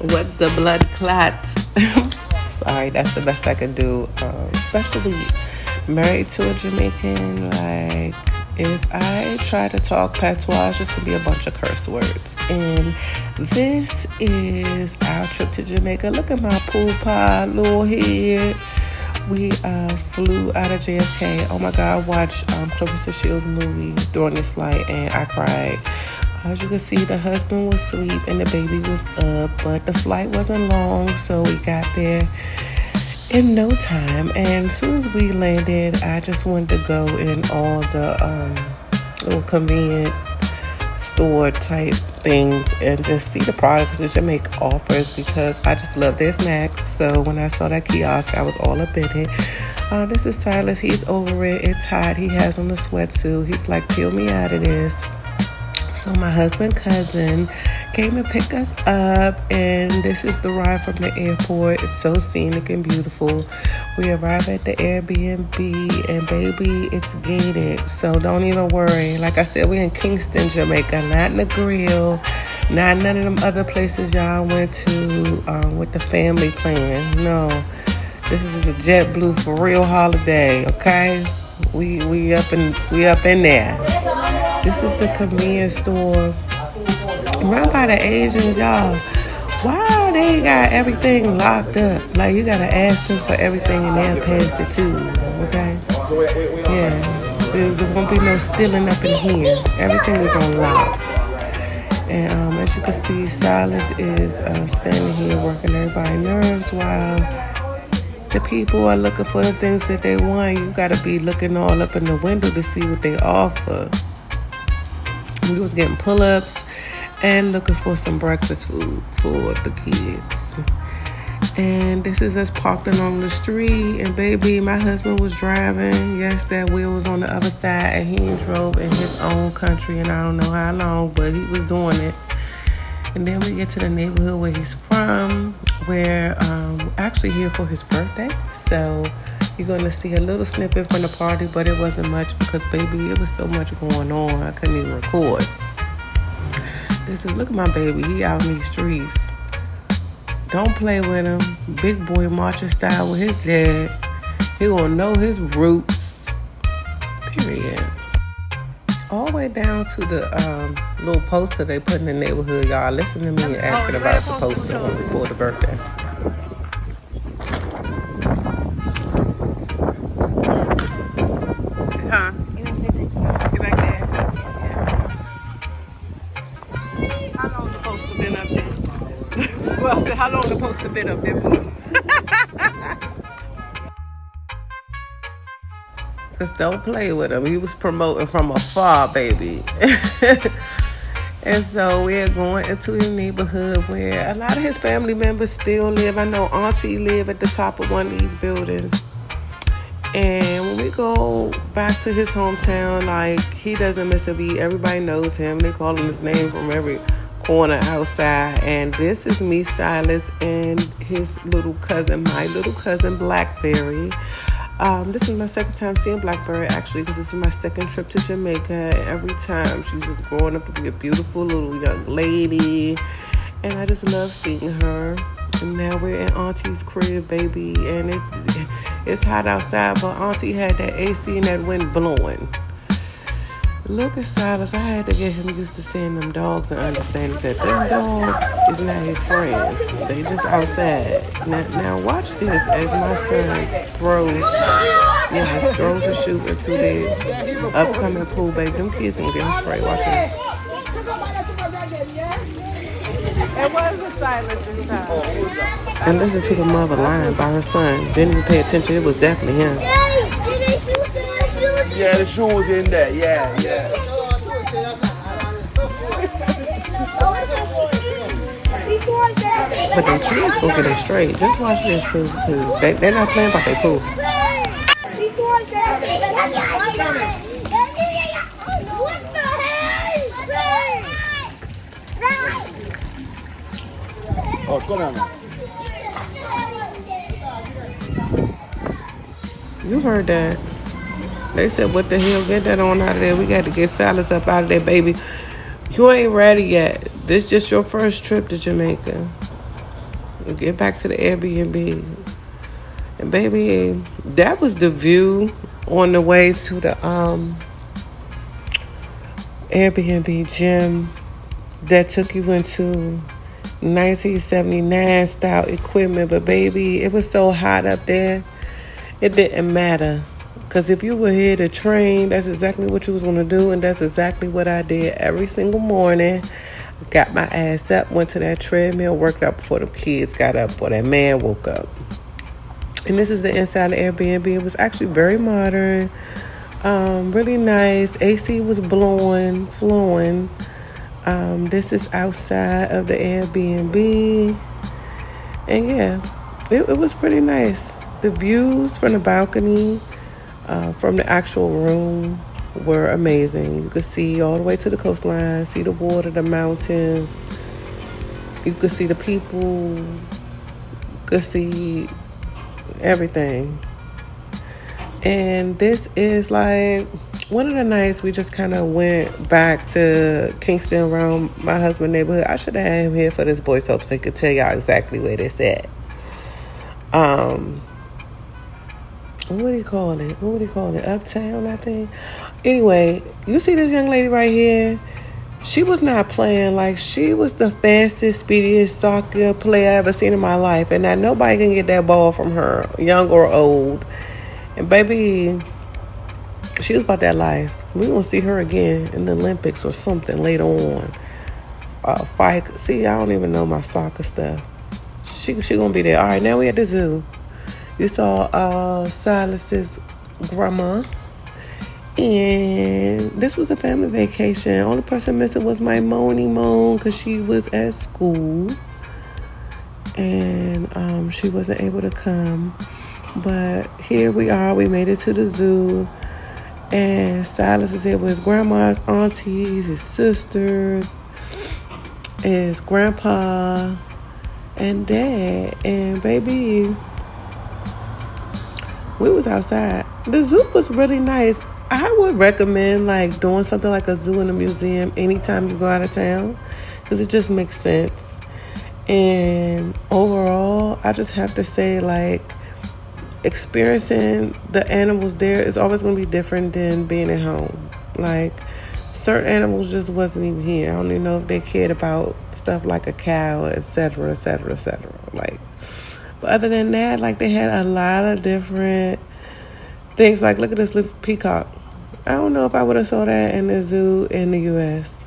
with the blood clots. Sorry, that's the best I could do. Especially married to a Jamaican. Like, if I try to talk patois, it's just gonna be a bunch of curse words. And this is our trip to Jamaica. Look at my pool pie, little head. We flew out of JFK. Oh my God, I watched Clarissa Shields' movie during this flight, and I cried. As you can see, the husband was asleep and the baby was up, but the flight wasn't long, so we got there in no time. And as soon as we landed, I just wanted to go in all the little convenient store type things and just see the products that Jamaica offers, because I just love their snacks. So when I saw that kiosk, I was all up in it. This is Silas. He's over it. It's hot. He has on a sweatsuit. He's like, peel me out of this. So my husband cousin came and picked us up, and this is the ride from the airport. It's so scenic and beautiful. We arrive at the Airbnb, and baby, it's gated, so don't even worry. Like I said, we're in Kingston, Jamaica, not in the Grill, not none of them other places y'all went to with the family plan. No, this is a JetBlue for real holiday. Okay, we up in there. This is the convenience store run by the Asians, y'all. Why they got everything locked up? Like, you gotta ask them for everything and they'll pass it too, okay? Yeah, there won't be no stealing up in here. Everything is on lock. And as you can see, Silas is standing here working everybody's nerves while the people are looking for the things that they want. You gotta be looking all up in the window to see what they offer. We was getting pull-ups and looking for some breakfast food for the kids. And this is us parked along the street. And baby, my husband was driving. Yes, that wheel was on the other side, and he drove in his own country, and I don't know how long, but he was doing it. And then we get to the neighborhood where he's from. We're actually here for his birthday. So you're going to see a little snippet from the party, but it wasn't much because, baby, it was so much going on. I couldn't even record. Look at my baby. He out in these streets. Don't play with him. Big boy marching style with his dad. He going to know his roots. Period. All the way down to the little poster they put in the neighborhood, y'all. Listen to me asking about the poster for the birthday. Huh? You back there? Yeah. How long the poster been up there? Well, I said, how long the poster been up there, boo? Just don't play with him. He was promoting from afar, baby. And so we're going into his neighborhood where a lot of his family members still live. I know Auntie live at the top of one of these buildings. And when we go back to his hometown, like, he doesn't miss a beat. Everybody knows him. They call him his name from every corner outside. And this is me, Silas, and his little cousin, my little cousin, Blackberry. This is my second time seeing Blackberry, actually, because this is my second trip to Jamaica. And every time she's just growing up to be a beautiful little young lady. And I just love seeing her. And now we're in Auntie's crib, baby. And it's hot outside, but Auntie had that AC and that wind blowing. Look at Silas. I had to get him used to seeing them dogs and understanding that them dogs is not his friends. They just outside. Now watch this as my son throws a shoe into the upcoming pool, baby. Them kids gonna get him straight. Watch this. It was Silas this time. And listen to the mother lying by her son. Didn't even pay attention. It was definitely him. Yeah, the shoe was in there. Yeah. But the kids gonna get it straight. Just watch this, cause they're not playing about their pool. Oh, come on now. You heard that. They said, what the hell, get that on out of there. We got to get Silas up out of there, baby. You ain't ready yet. This just your first trip to Jamaica. get back to the Airbnb. And baby, that was the view on the way to the Airbnb gym that took you into 1979 style equipment. But baby, it was so hot up there, it didn't matter. Because if you were here to train, that's exactly what you was going to do. And that's exactly what I did every single morning. Got my ass up, went to that treadmill, worked out before the kids got up, before that man woke up. And this is the inside of Airbnb. It was actually very modern, really nice. AC was flowing. This is outside of the Airbnb. And yeah, it was pretty nice. The views from the balcony, from the actual room, were amazing. You could see all the way to the coastline, see the water, the mountains. You could see the people. You could see everything. And this is like one of the nights we just kind of went back to Kingston around my husband's neighborhood. I should have had him here for this voice up so he could tell y'all exactly where this at. What do you call it? Uptown, I think. Anyway, you see this young lady right here? She was not playing. Like, she was the fastest, speediest soccer player I ever seen in my life. And now nobody can get that ball from her, young or old. And baby, she was about that life. We're going to see her again in the Olympics or something later on. Fight. See, I don't even know my soccer stuff. She going to be there. All right, now we at the zoo. You saw Silas's grandma. And this was a family vacation. Only person missing was my Moan because she was at school. And she wasn't able to come. But here we are. We made it to the zoo. And Silas is here with his grandma's aunties, his sisters, his grandpa, and dad. And baby, we was outside. The zoo was really nice. I would recommend like doing something like a zoo and a museum anytime you go out of town because it just makes sense. And overall, I just have to say like experiencing the animals there is always going to be different than being at home. Like certain animals just wasn't even here. I don't even know if they cared about stuff like a cow, etc., etc., etc. Like, but other than that, like they had a lot of different things. Like, look at this little peacock. I don't know if I would have saw that in the zoo in the U.S.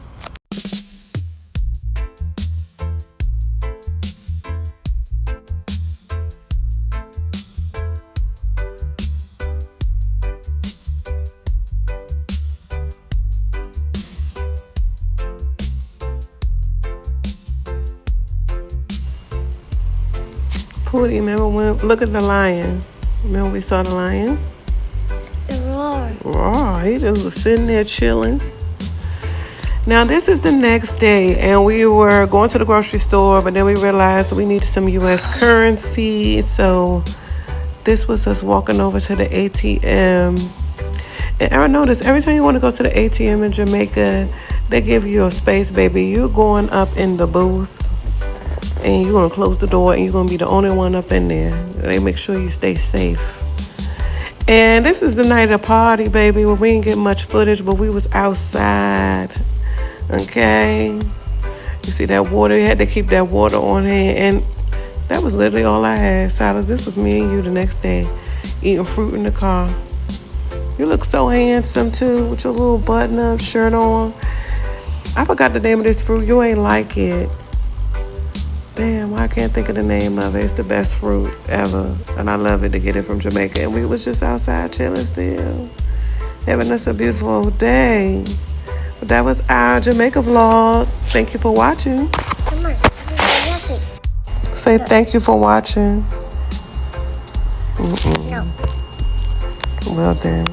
Pootie, remember when? Look at the lion. Remember we saw the lion? Roar. He just was sitting there chilling. Now this is the next day, and we were going to the grocery store, but then we realized we needed some U.S. currency. So this was us walking over to the ATM. And I noticed every time you want to go to the ATM in Jamaica, they give you a space, baby. You're going up in the booth, and you're going to close the door, and you're going to be the only one up in there. They make sure you stay safe. And this is the night of the party, baby, where we didn't get much footage, but we was outside, okay? You see that water? You had to keep that water on hand, and that was literally all I had. Silas, this was me and you the next day, eating fruit in the car. You look so handsome, too, with your little button-up shirt on. I forgot the name of this fruit. You ain't like it. Damn, why I can't think of the name of it. It's the best fruit ever. And I love it to get it from Jamaica. And we was just outside chilling still. Having us a beautiful day. But that was our Jamaica vlog. Thank you for watching. Come on. Say thank you for watching. No. Well then.